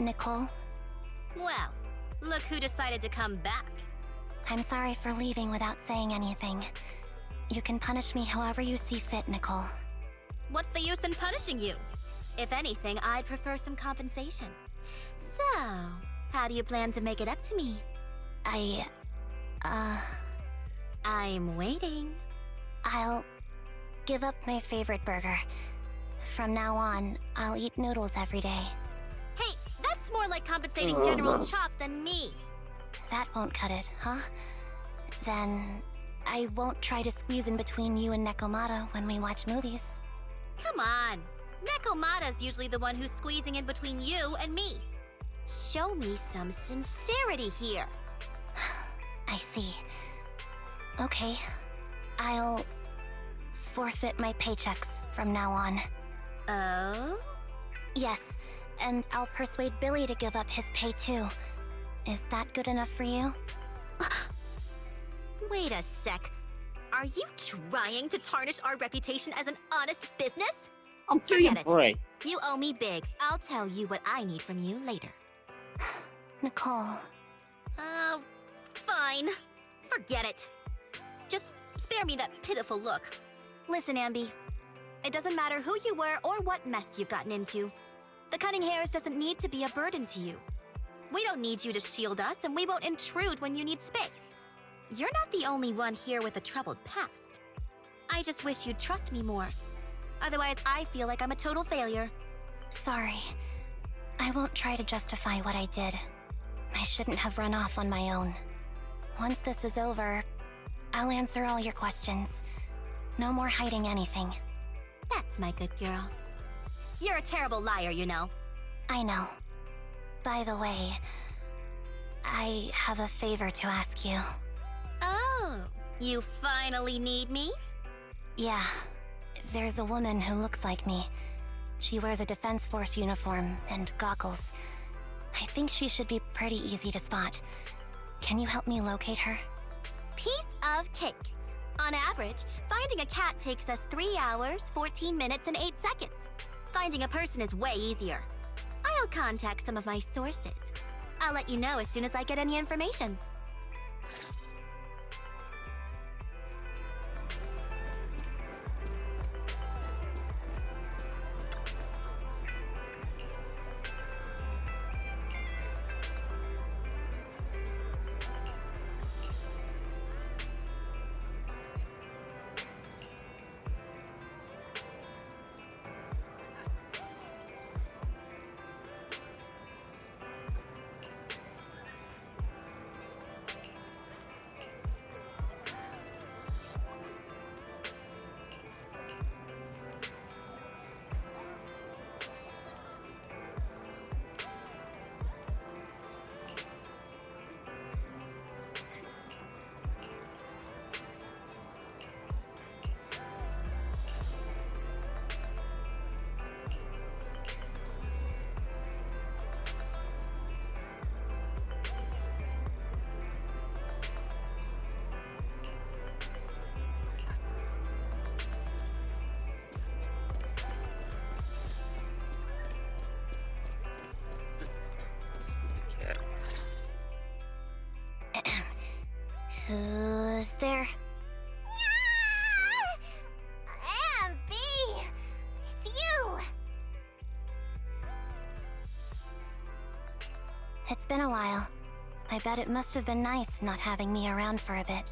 Nicole. Well, look who decided to come back. I'm sorry for leaving without saying anything. You can punish me however you see fit, Nicole. What's the use in punishing you? If anything, I'd prefer some compensation. So, how do you plan to make it up to me? I'm waiting. I'll give up my favorite burger. From now on, I'll eat noodles every day. Hey, that's more like compensating General Chop than me. That won't cut it, huh? Then I won't try to squeeze in between you and Nekomata when we watch movies. Come on. Nekomata's usually the one who's squeezing in between you and me. Show me some sincerity here. I see. Okay, I'll forfeit my paychecks from now on. Oh? Yes, and I'll persuade Billy to give up his pay too. Is that good enough for you? Wait a sec. Are you trying to tarnish our reputation as an honest business? I'm Forget feeling it. You owe me big. I'll tell you what I need from you later. Nicole. Fine. Forget it. Just spare me that pitiful look. Listen, Ambi. It doesn't matter who you were or what mess you've gotten into. The cutting hairs doesn't need to be a burden to you. We don't need you to shield us, and we won't intrude when you need space. You're not the only one here with a troubled past. I just wish you'd trust me more. Otherwise, I feel like I'm a total failure. Sorry. I won't try to justify what I did. I shouldn't have run off on my own. Once this is over, I'll answer all your questions. No more hiding anything. That's my good girl. You're a terrible liar, you know. I know. By the way, I have a favor to ask you. Oh, you finally need me? Yeah. There's a woman who looks like me. She wears a Defense Force uniform and goggles. I think she should be pretty easy to spot. Can you help me locate her? Piece of cake. On average, finding a cat takes us 3 hours, 14 minutes, and 8 seconds. Finding a person is way easier. I'll contact some of my sources. I'll let you know as soon as I get any information. Who's there? Ambi! It's you! It's been a while. I bet it must have been nice not having me around for a bit.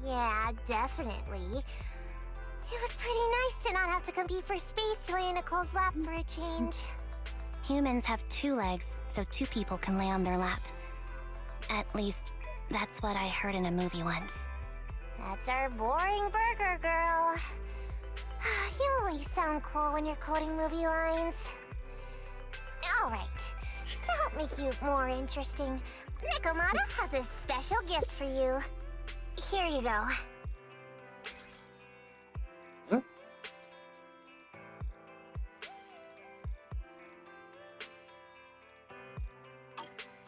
Yeah, definitely. It was pretty nice to not have to compete for space to lay in Nicole's lap for a change. Humans have 2 legs, so 2 people can lay on their lap. At least, that's what I heard in a movie once. That's our boring burger girl. You always sound cool when you're quoting movie lines. Alright, to help make you more interesting, Nekomata has a special gift for you. Here you go. Huh?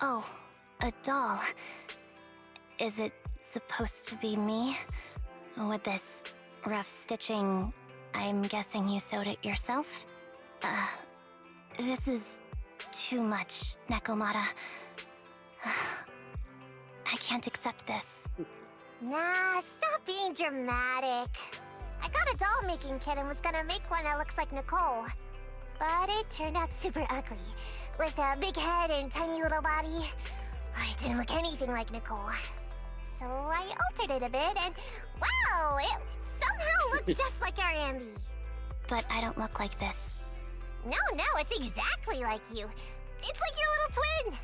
Oh, a doll. Is it supposed to be me? With this rough stitching, I'm guessing you sewed it yourself? This is too much, Nekomata. I can't accept this. Nah, stop being dramatic. I got a doll-making kit and was gonna make one that looks like Nicole. But it turned out super ugly. With a big head and tiny little body. It didn't look anything like Nicole. So I altered it a bit and, wow, it somehow looked just like our Ambi. But I don't look like this. No, it's exactly like you. It's like your little twin.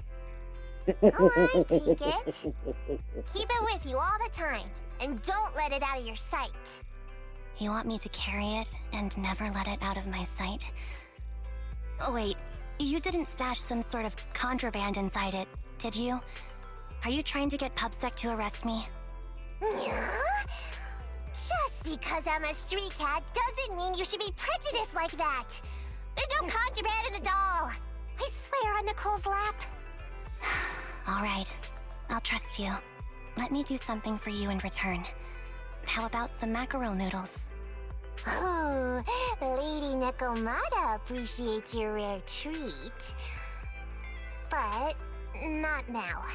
Alright, take it. Keep it with you all the time. And don't let it out of your sight. You want me to carry it and never let it out of my sight? Oh, wait, you didn't stash some sort of contraband inside it, did you? Are you trying to get PubSec to arrest me? Yeah? Just because I'm a street cat doesn't mean you should be prejudiced like that. There's no contraband in the doll. I swear on Nicole's lap. All right, I'll trust you. Let me do something for you in return. How about some mackerel noodles? Oh, Lady Nekomata appreciates your rare treat. But not now.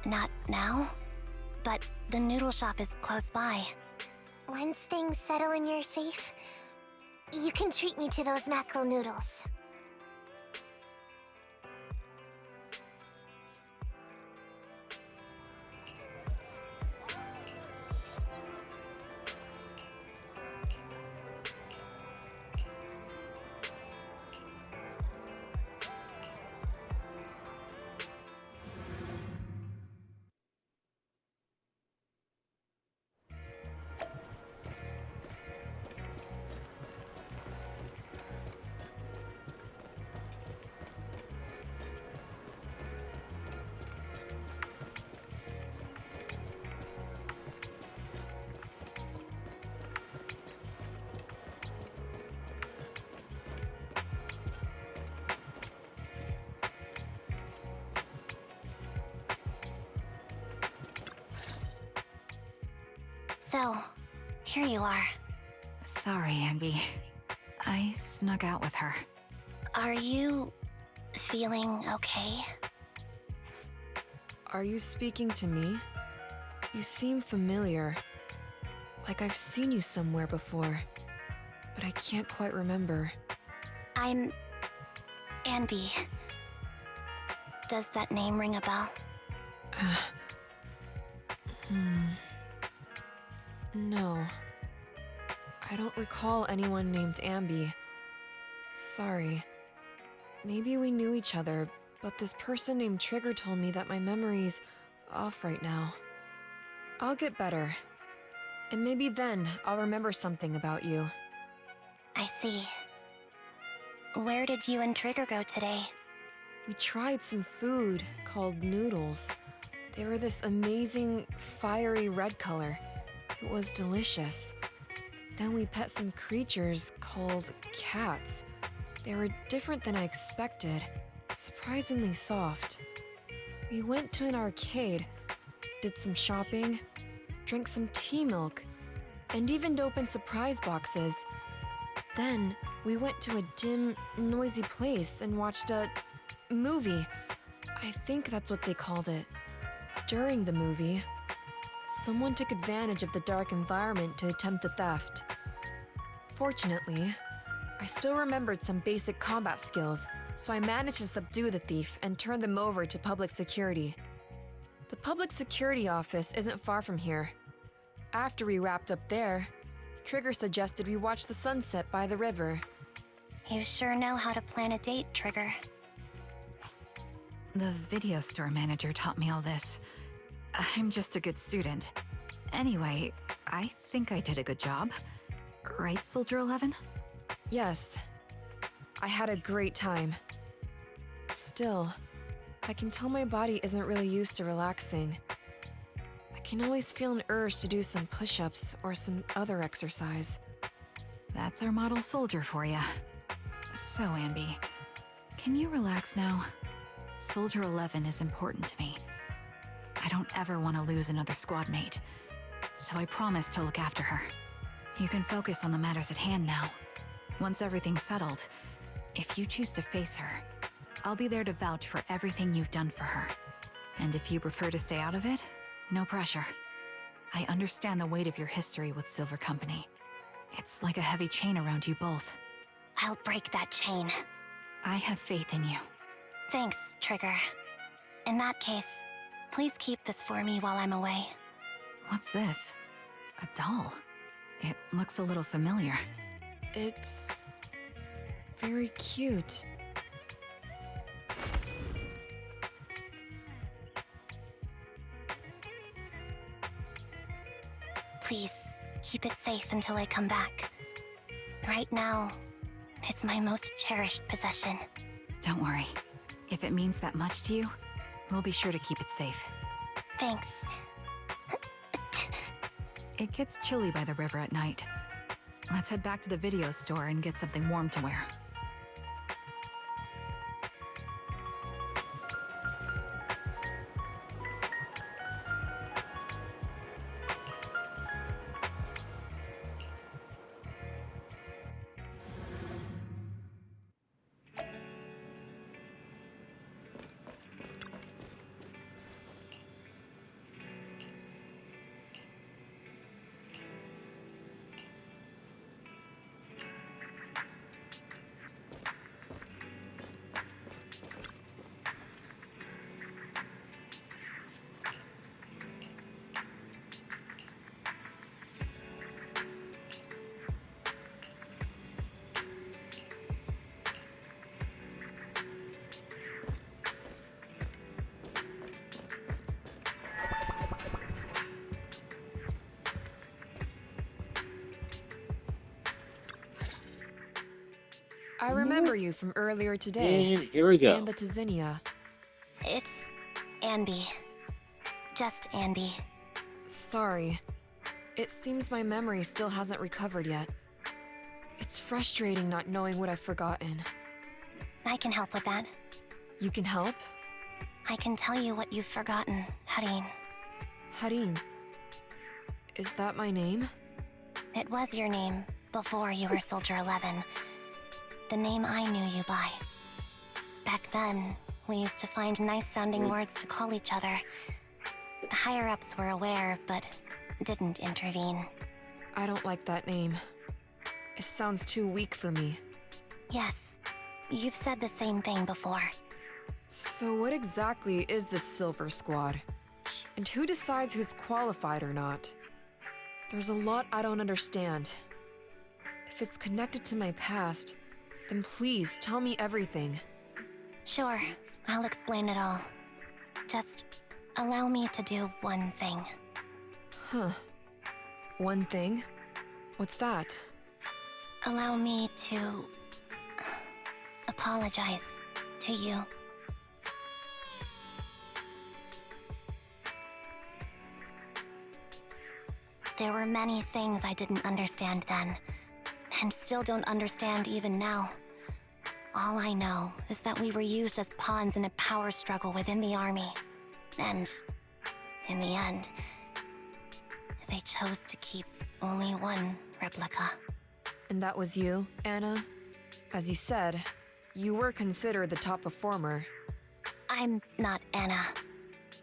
Not now? But the noodle shop is close by. Once things settle and you're safe, you can treat me to those mackerel noodles. So, here you are. Sorry, Anby. I snuck out with her. Are you feeling okay? Are you speaking to me? You seem familiar. Like I've seen you somewhere before. But I can't quite remember. I'm Anby. Does that name ring a bell? No. I don't recall anyone named Ambi. Sorry. Maybe we knew each other, but this person named Trigger told me that my memory's off right now. I'll get better. And maybe then I'll remember something about you. I see. Where did you and Trigger go today? We tried some food called noodles. They were this amazing, fiery red color. It was delicious. Then we pet some creatures called cats. They were different than I expected, surprisingly soft. We went to an arcade, did some shopping, drank some tea milk, and even opened surprise boxes. Then we went to a dim, noisy place and watched a movie. I think that's what they called it. During the movie, someone took advantage of the dark environment to attempt a theft. Fortunately, I still remembered some basic combat skills, so I managed to subdue the thief and turn them over to public security. The public security office isn't far from here. After we wrapped up there, Trigger suggested we watch the sunset by the river. You sure know how to plan a date, Trigger. The video store manager taught me all this. I'm just a good student. Anyway, I think I did a good job. Right, Soldier 11? Yes, I had a great time. Still, I can tell my body isn't really used to relaxing. I can always feel an urge to do some push-ups or some other exercise. That's our model soldier for ya. So, Anby, can you relax now? Soldier 11 is important to me. I don't ever want to lose another squad mate, so I promise to look after her. You can focus on the matters at hand now. Once everything's settled, if you choose to face her, I'll be there to vouch for everything you've done for her. And if you prefer to stay out of it, no pressure. I understand the weight of your history with Silver Company. It's like a heavy chain around you both. I'll break that chain. I have faith in you. Thanks, Trigger. In that case, please keep this for me while I'm away. What's this? A doll. It looks a little familiar. It's very cute. Please, keep it safe until I come back. Right now, it's my most cherished possession. Don't worry. If it means that much to you, we'll be sure to keep it safe. Thanks. It gets chilly by the river at night. Let's head back to the video store and get something warm to wear. I remember you from earlier today. And here we go. Amba to Zinnia. It's Anby. Just Anby. Sorry. It seems my memory still hasn't recovered yet. It's frustrating not knowing what I've forgotten. I can help with that. You can help? I can tell you what you've forgotten, Harin. Harin. Is that my name? It was your name before you were Soldier 11. The name I knew you by. Back then, we used to find nice-sounding words to call each other. The higher-ups were aware, but didn't intervene. I don't like that name. It sounds too weak for me. Yes, you've said the same thing before. So what exactly is this Silver Squad? And who decides who's qualified or not? There's a lot I don't understand. If it's connected to my past, then please tell me everything. Sure, I'll explain it all. Just allow me to do one thing. Huh. One thing? What's that? Allow me to apologize to you. There were many things I didn't understand then, and still don't understand even now. All I know is that we were used as pawns in a power struggle within the army. And, in the end, they chose to keep only one replica. And that was you, Anna? As you said, you were considered the top performer. I'm not Anna.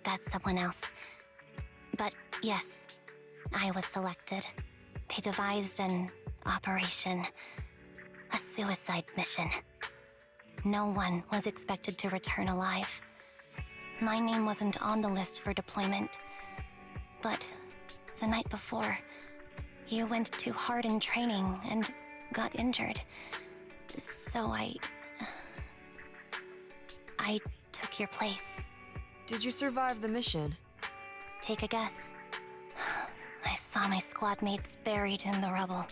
That's someone else. But yes, I was selected. They devised an operation. A suicide mission. No one was expected to return alive. My name wasn't on the list for deployment. But the night before, you went too hard in training and got injured. So I took your place. Did you survive the mission? Take a guess. I saw my squad mates buried in the rubble.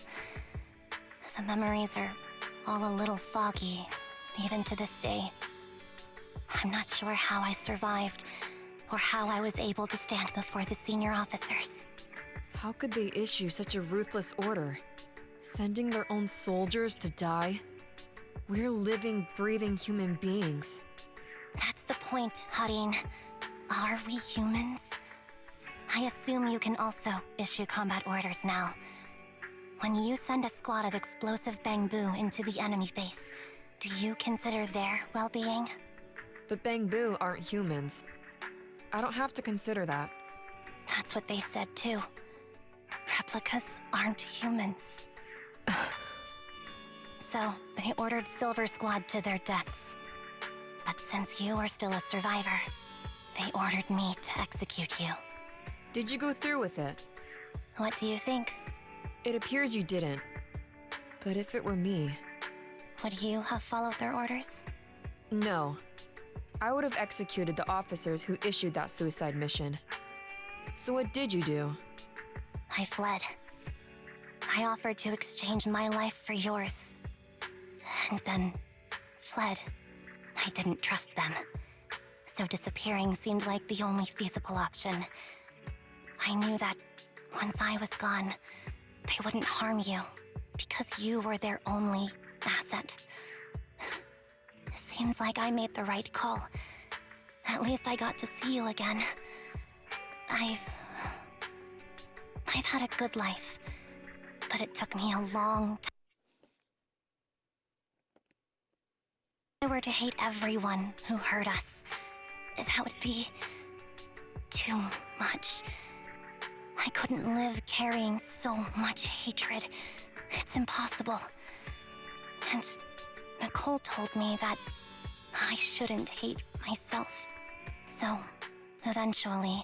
The memories are all a little foggy, even to this day. I'm not sure how I survived, or how I was able to stand before the senior officers. How could they issue such a ruthless order? Sending their own soldiers to die? We're living, breathing human beings. That's the point, Harin. Are we humans? I assume you can also issue combat orders now. When you send a squad of explosive bamboo into the enemy base, do you consider their well-being? But Bang Boo aren't humans. I don't have to consider that. That's what they said too. Replicas aren't humans. So, they ordered Silver Squad to their deaths. But since you are still a survivor, they ordered me to execute you. Did you go through with it? What do you think? It appears you didn't. But if it were me... Would you have followed their orders? No. I would have executed the officers who issued that suicide mission. So what did you do? I fled. I offered to exchange my life for yours. And then fled. I didn't trust them. So disappearing seemed like the only feasible option. I knew that once I was gone, they wouldn't harm you because you were their only asset. Seems like I made the right call. At least I got to see you again. I've had a good life, but it took me a long time. If I were to hate everyone who hurt us, that would be too much. I couldn't live carrying so much hatred. It's impossible. And Nicole told me that I shouldn't hate myself. So, eventually,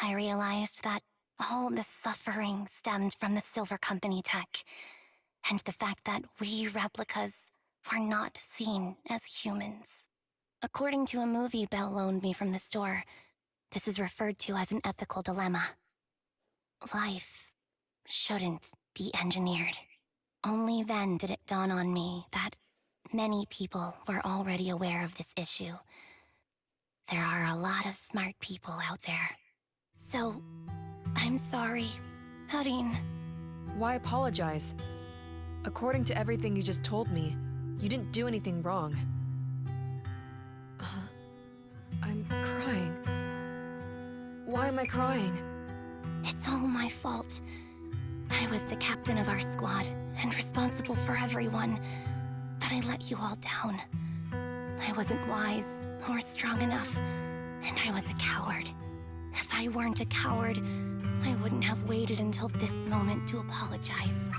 I realized that all the suffering stemmed from the Silver Company tech, and the fact that we replicas were not seen as humans. According to a movie Belle loaned me from the store, this is referred to as an ethical dilemma. Life shouldn't be engineered. Only then did it dawn on me that many people were already aware of this issue. There are a lot of smart people out there. So, I'm sorry, Harin. Why apologize? According to everything you just told me, you didn't do anything wrong. I'm crying. Why am I crying? It's all my fault. I was the captain of our squad and responsible for everyone, but I let you all down. I wasn't wise or strong enough, and I was a coward. If I weren't a coward, I wouldn't have waited until this moment to apologize.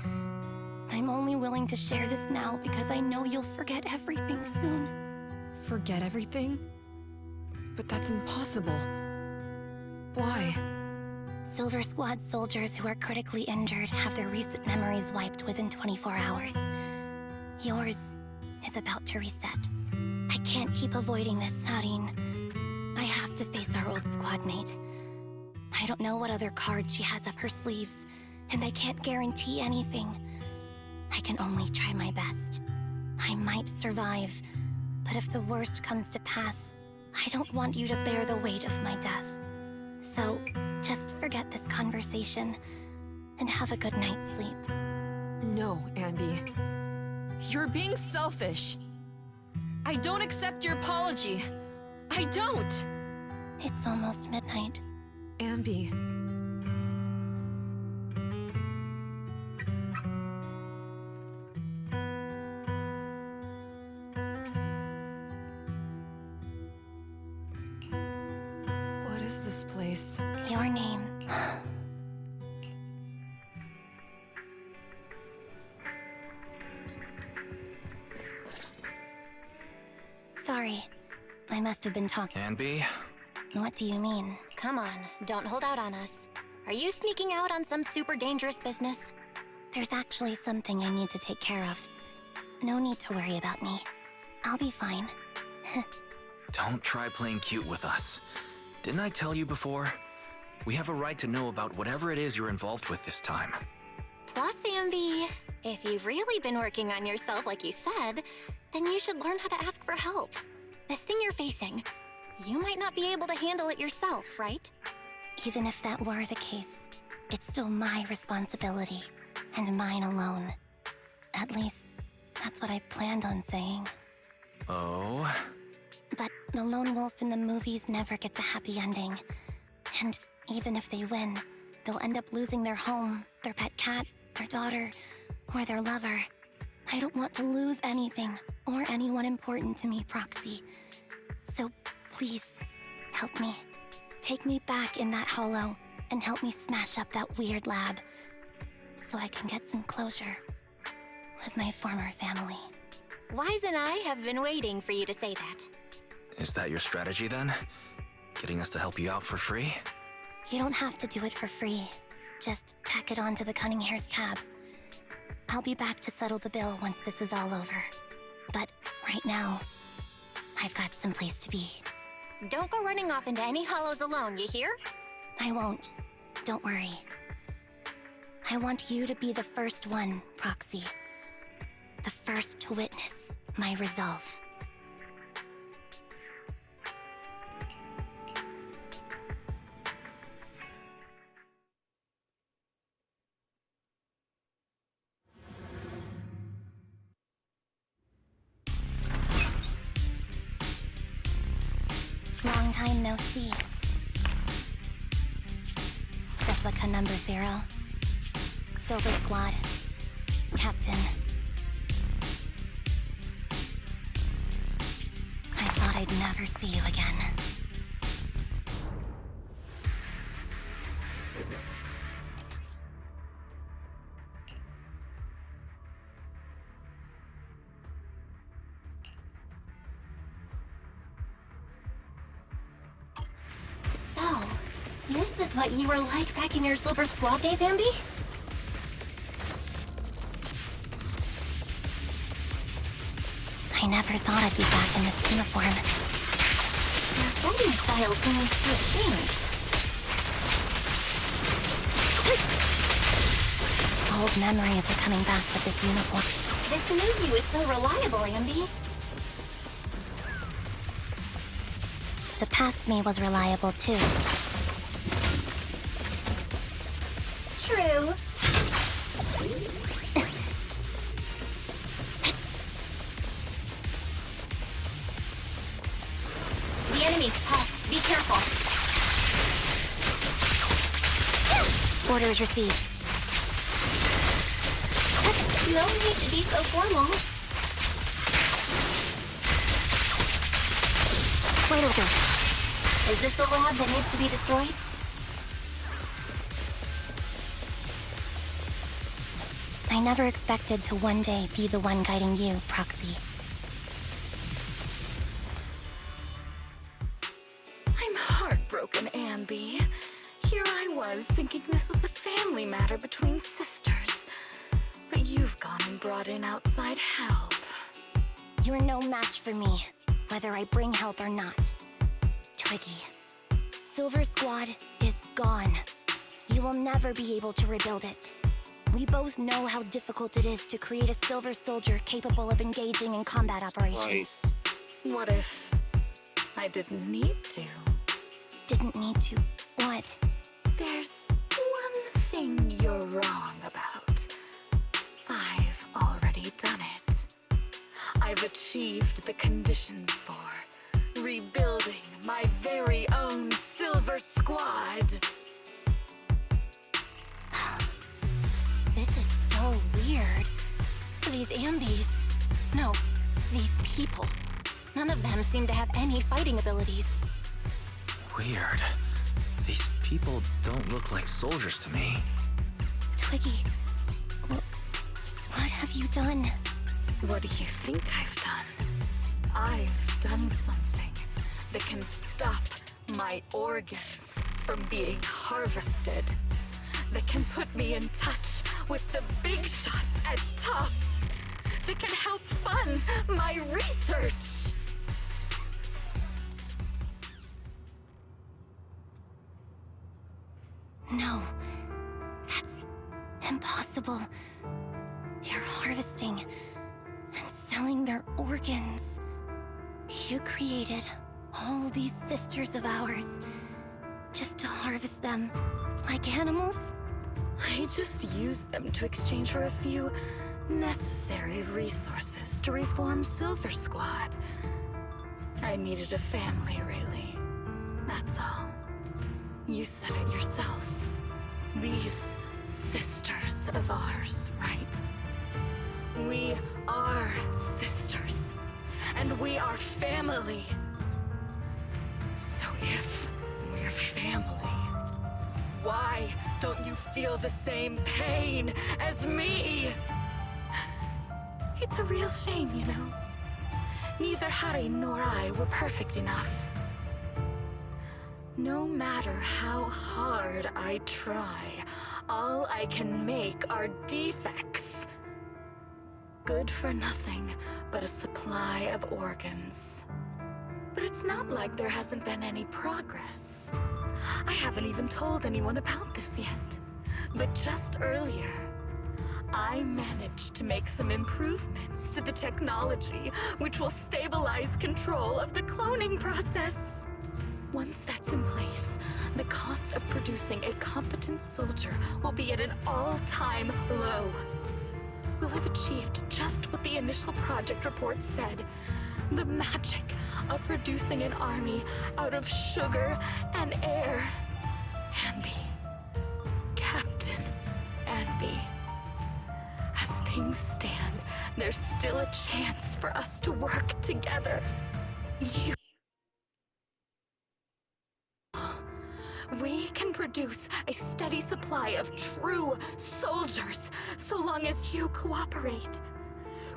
I'm only willing to share this now because I know you'll forget everything soon. Forget everything? But that's impossible. Why? Silver Squad soldiers who are critically injured have their recent memories wiped within 24 hours. Yours is about to reset. I can't keep avoiding this, Harin. I have to face our old squad mate. I don't know what other cards she has up her sleeves, and I can't guarantee anything. I can only try my best. I might survive, but if the worst comes to pass, I don't want you to bear the weight of my death. So, just forget this conversation, and have a good night's sleep. No, Ambi. You're being selfish. I don't accept your apology. I don't! It's almost midnight. Ambi. What is this place? Your name. Sorry. I must have been talking. Ambi? What do you mean? Come on, don't hold out on us. Are you sneaking out on some super dangerous business? There's actually something I need to take care of. No need to worry about me. I'll be fine. Don't try playing cute with us. Didn't I tell you before? We have a right to know about whatever it is you're involved with this time. Plus, Ambi, if you've really been working on yourself like you said, then you should learn how to ask for help. This thing you're facing, you might not be able to handle it yourself, right? Even if that were the case, it's still my responsibility, and mine alone. At least, that's what I planned on saying. Oh? But the lone wolf in the movies never gets a happy ending. And even if they win, they'll end up losing their home, their pet cat, their daughter, or their lover. I don't want to lose anything, or anyone important to me, Proxy. So please, help me. Take me back in that hollow and help me smash up that weird lab so I can get some closure with my former family. Wise and I have been waiting for you to say that. Is that your strategy then? Getting us to help you out for free? You don't have to do it for free. Just tack it onto the Cunning Hair's tab. I'll be back to settle the bill once this is all over. But right now, I've got some place to be. Don't go running off into any hollows alone, you hear? I won't. Don't worry. I want you to be the first one, Proxy. The first to witness my resolve. Long time no see. Replica number 0. Silver Squad. Captain. I thought I'd never see you again. So, this is what you were like back in your Silver Squad days, Ambi? I never thought I'd be back in this uniform. Your fighting style seems to have changed. Old memories are coming back with this uniform. This new you is so reliable, Ambi. The past me was reliable too. True. The enemy's tough. Be careful. Orders received. No need to be so formal. Wait a minute. Is this the lab that needs to be destroyed? I never expected to one day be the one guiding you, Proxy. I'm heartbroken, Ambi. Here I was, thinking this was a family matter between sisters. But you've gone and brought in outside help. You're no match for me, whether I bring help or not. Twiggy. Silver Squad is gone. You will never be able to rebuild it. We both know how difficult it is to create a Silver Soldier capable of engaging in combat operations. Nice. What if I didn't need to? Didn't need to. What? There's one thing you're wrong about. I've already done it. I've achieved the conditions for rebuilding my very own Silver Squad. This is so weird. These Ambis. No, these people. None of them seem to have any fighting abilities. Weird. These people don't look like soldiers to me. Twiggy, what have you done? What do you think I've done? I've done something that can stop my organs from being harvested. That can put me in touch with the big shots at Tops. That can help fund my research. No, that's impossible. You're harvesting and selling their organs. You created all these sisters of ours just to harvest them like animals? I just used them to exchange for a few necessary resources to reform Silver Squad. I needed a family, really. That's all. You said it yourself. These sisters of ours, right? We are sisters. And we are family. Why don't you feel the same pain as me? It's a real shame, you know. Neither Harry nor I were perfect enough. No matter how hard I try, all I can make are defects. Good for nothing but a supply of organs. But it's not like there hasn't been any progress. I haven't even told anyone about this yet. But just earlier, I managed to make some improvements to the technology which will stabilize control of the cloning process. Once that's in place, the cost of producing a competent soldier will be at an all-time low. We'll have achieved just what the initial project report said. The magic of producing an army out of sugar and air. Ambi. Captain Ambi. As things stand, there's still a chance for us to work together. We can produce a steady supply of true soldiers, so long as you cooperate.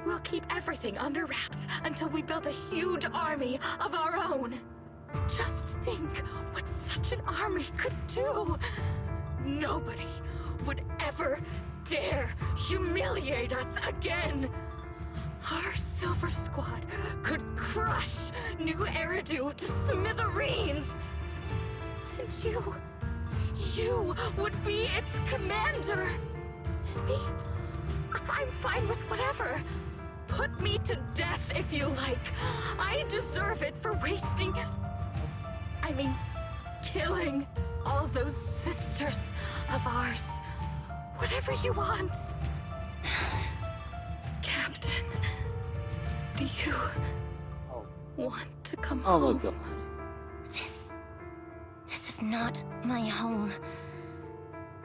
We'll keep everything under wraps until we build a huge army of our own. Just think what such an army could do. Nobody would ever dare humiliate us again. Our Silver Squad could crush New Eridu to smithereens. And you would be its commander. Me? I'm fine with whatever. Put me to death if you like. I deserve it for killing all those sisters of ours. Whatever you want. Captain, do you want to come Oh my home? god. This is not my home.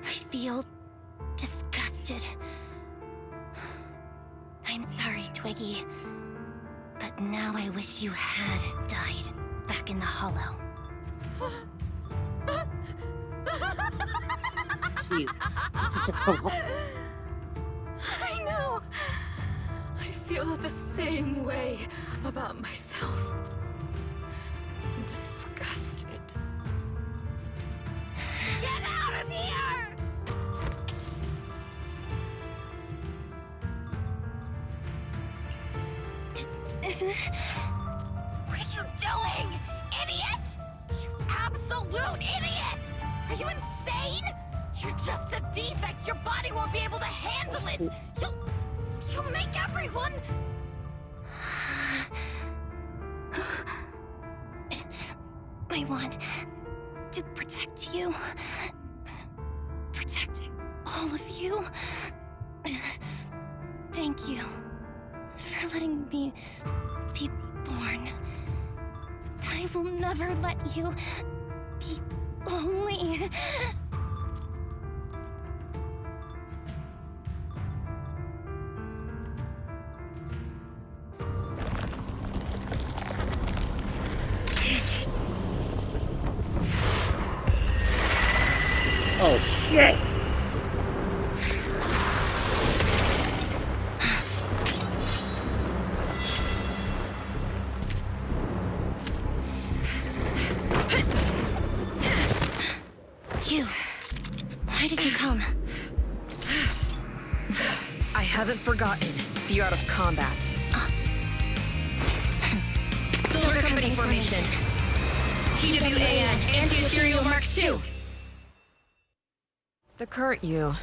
I feel disgusted. I'm sorry, Twiggy. But now I wish you had died back in the Hollow. Jesus. Such a soul. I know. I feel the same way about myself. Disgusted. Get out of here! What are you doing, idiot? You absolute idiot! Are you insane? You're just a defect. Your body won't be able to handle it. You'll make everyone... I want to protect you. Protect all of you. Thank you for letting me be born. I will never let you be lonely. Oh shit! You. Why did you come? I haven't forgotten the art of combat. Soldier Company formation. TWAN, Anti-Ethereal Mark II. The current you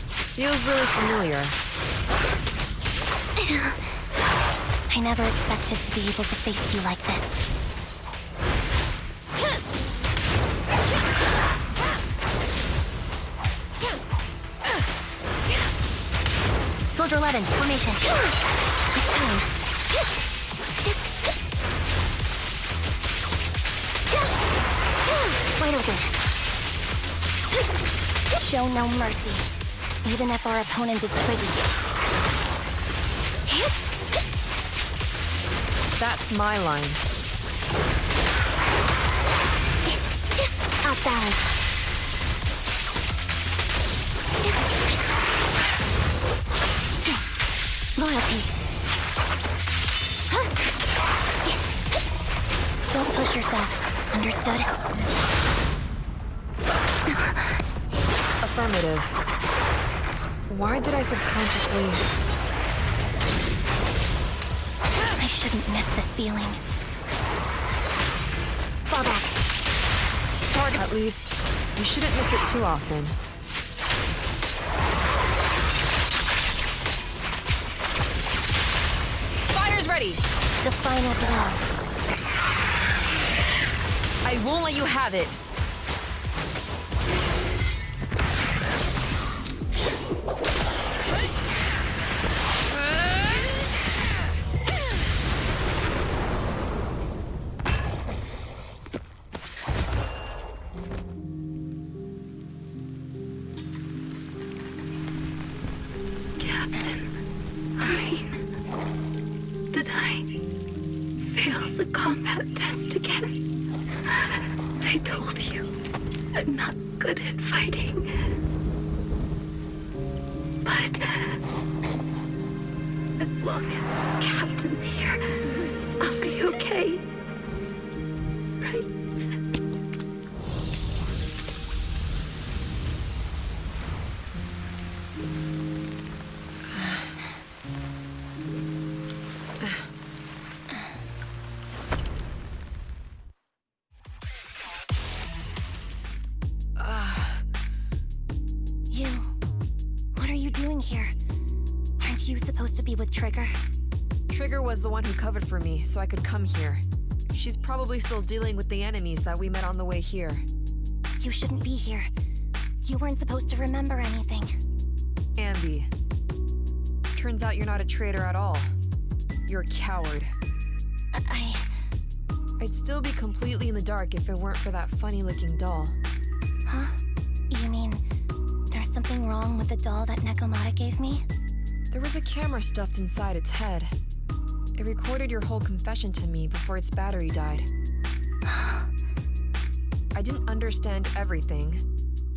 feels really familiar. I never expected to be able to face you like this. Soldier 11, formation. It's time. Wide open. Show no mercy, even if our opponent is Twiggy. That's my line. Off balance. Affirmative. Why did I subconsciously... I shouldn't miss this feeling. Fall back. Target. At least, you shouldn't miss it too often. Fire's ready! The final blow. I won't let you have it. Did I fail the combat test again? I told you, I'm not good at fighting. But as long as Captain's here, I'll be okay. Right? You. What are you doing here? Aren't you supposed to be with Trigger? Trigger was the one who covered for me, so I could come here. She's probably still dealing with the enemies that we met on the way here. You shouldn't be here. You weren't supposed to remember anything. Ambi. Turns out you're not a traitor at all. You're a coward. I'd still be completely in the dark if it weren't for that funny-looking doll. Huh? You mean there's something wrong with the doll that Nekomata gave me? There was a camera stuffed inside its head. It recorded your whole confession to me before its battery died. I didn't understand everything,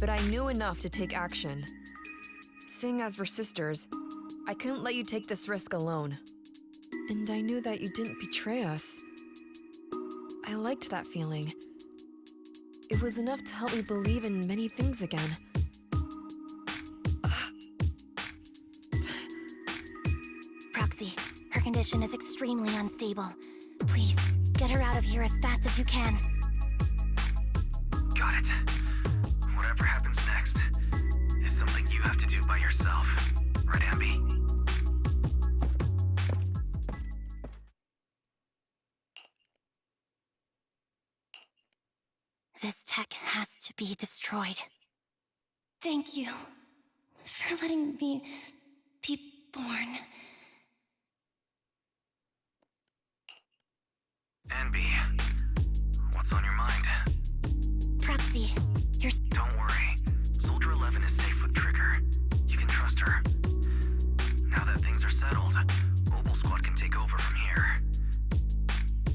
but I knew enough to take action. Seeing as we're sisters, I couldn't let you take this risk alone. And I knew that you didn't betray us. I liked that feeling. It was enough to help me believe in many things again. Proxy, her condition is extremely unstable. Please, get her out of here as fast as you can. Got it. Whatever happens next is something you have to do by yourself. Right, Ambi? This tech has to be destroyed. Thank you for letting me be born. Ambi, what's on your mind? Proxy, you're... Don't worry. Soldier 11 is safe with Trigger. You can trust her. Now that things are settled, Mobile Squad can take over from here.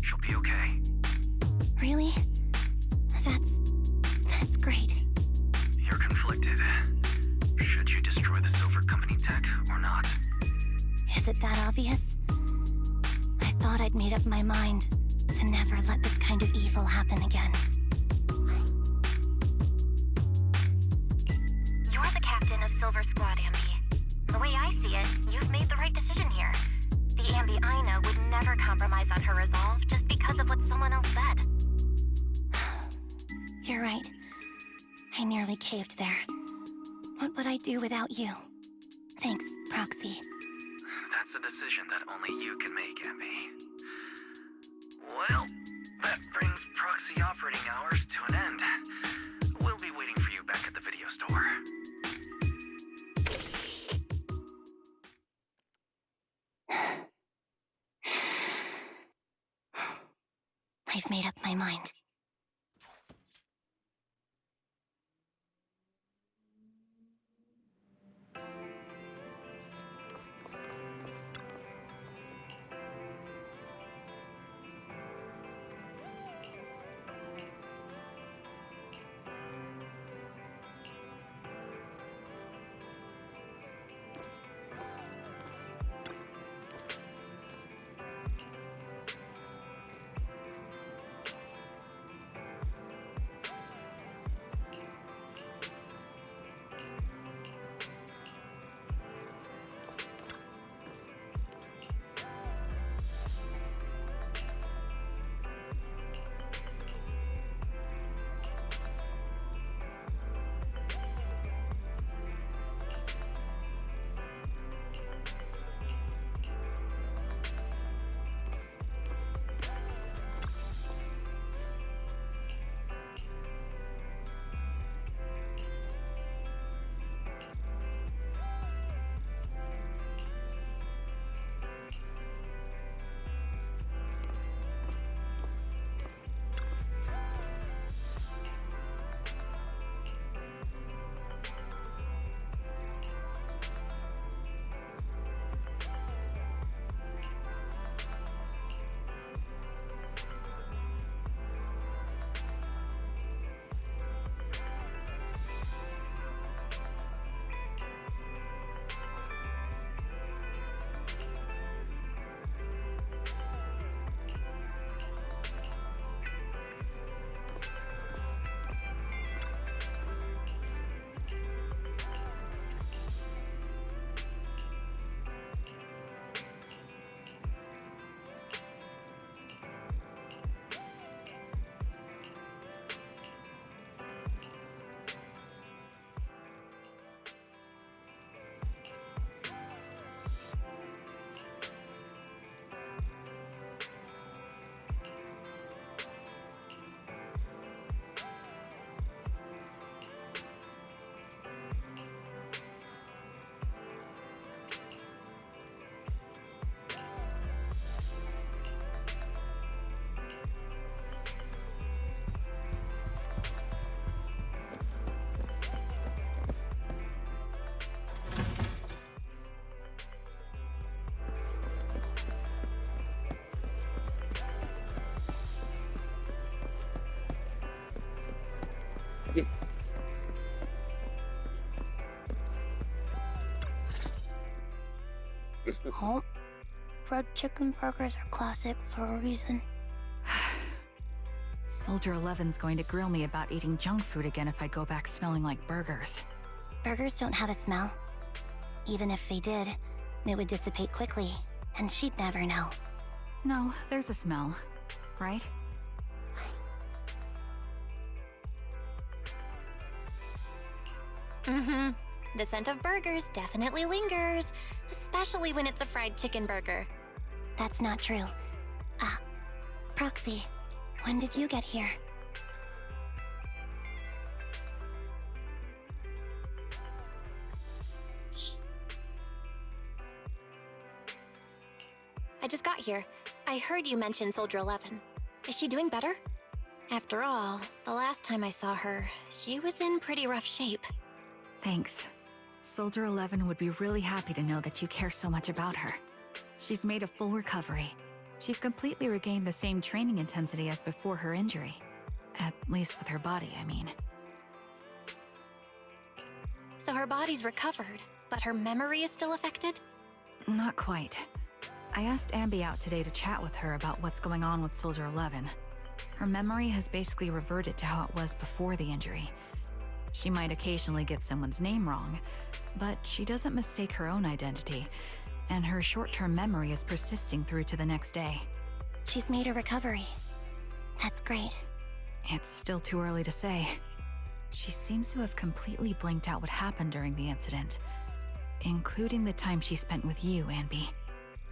She'll be okay. Really? That's great. You're conflicted. Should you destroy the Silver Company tech or not? Is it that obvious? I thought I'd made up my mind to never let this kind of evil happen again. You're the captain of Silver Squad, Ambi. The way I see it, you've made the right decision here. The Ambi I know would never compromise on her resolve just because of what someone else said. You're right. I nearly caved there. What would I do without you? Thanks, Proxy. That's a decision that only you can make, Ambi. Well, that brings proxy operating hours to an end. We'll be waiting for you back at the video store. I've made up my mind. Oh, fried chicken burgers are classic for a reason. Soldier 11's going to grill me about eating junk food again if I go back smelling like burgers. Burgers don't have a smell. Even if they did, it would dissipate quickly, and she'd never know. No, there's a smell, right? Mm-hmm. The scent of burgers definitely lingers, especially when it's a fried chicken burger. That's not true. Proxy, when did you get here? I just got here. I heard you mention Soldier 11. Is she doing better? After all, the last time I saw her, she was in pretty rough shape. Thanks. Soldier 11 would be really happy to know that you care so much about her. She's made a full recovery. She's completely regained the same training intensity as before her injury. At least with her body, I mean. So her body's recovered, but her memory is still affected? Not quite. I asked Ambi out today to chat with her about what's going on with Soldier 11. Her memory has basically reverted to how it was before the injury. She might occasionally get someone's name wrong, but she doesn't mistake her own identity, and her short-term memory is persisting through to the next day. She's made a recovery. That's great. It's still too early to say. She seems to have completely blanked out what happened during the incident, including the time she spent with you, Ambi.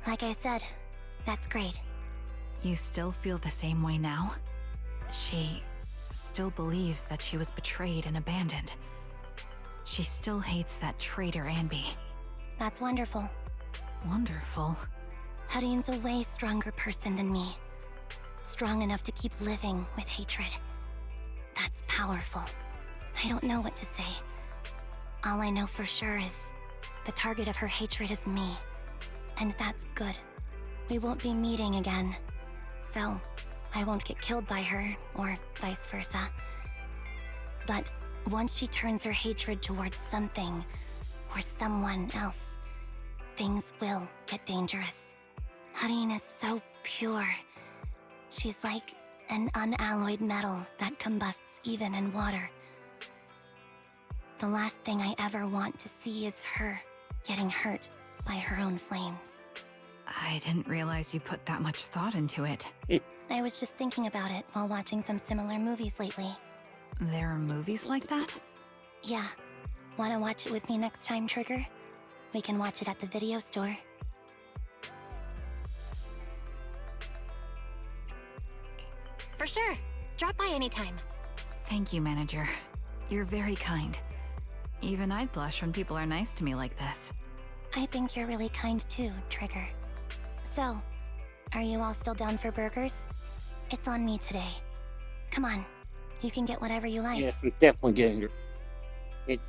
Like I said, that's great. You still feel the same way now? She still believes that she was betrayed and abandoned. She still hates that traitor Ambi. That's wonderful. Wonderful. Hadine's a way stronger person than me. Strong enough to keep living with hatred. That's powerful. I don't know what to say. All I know for sure is the target of her hatred is me. And that's good. We won't be meeting again. So, I won't get killed by her, or vice versa. But once she turns her hatred towards something, or someone else, things will get dangerous. Hadine is so pure. She's like an unalloyed metal that combusts even in water. The last thing I ever want to see is her getting hurt by her own flames. I didn't realize you put that much thought into it. I was just thinking about it while watching some similar movies lately. There are movies like that? Yeah. Wanna watch it with me next time, Trigger? We can watch it at the video store. For sure. Drop by anytime. Thank you, Manager. You're very kind. Even I'd blush when people are nice to me like this. I think you're really kind too, Trigger. So, are you all still down for burgers? It's on me today. Come on. You can get whatever you like. Yes, I'm definitely getting it.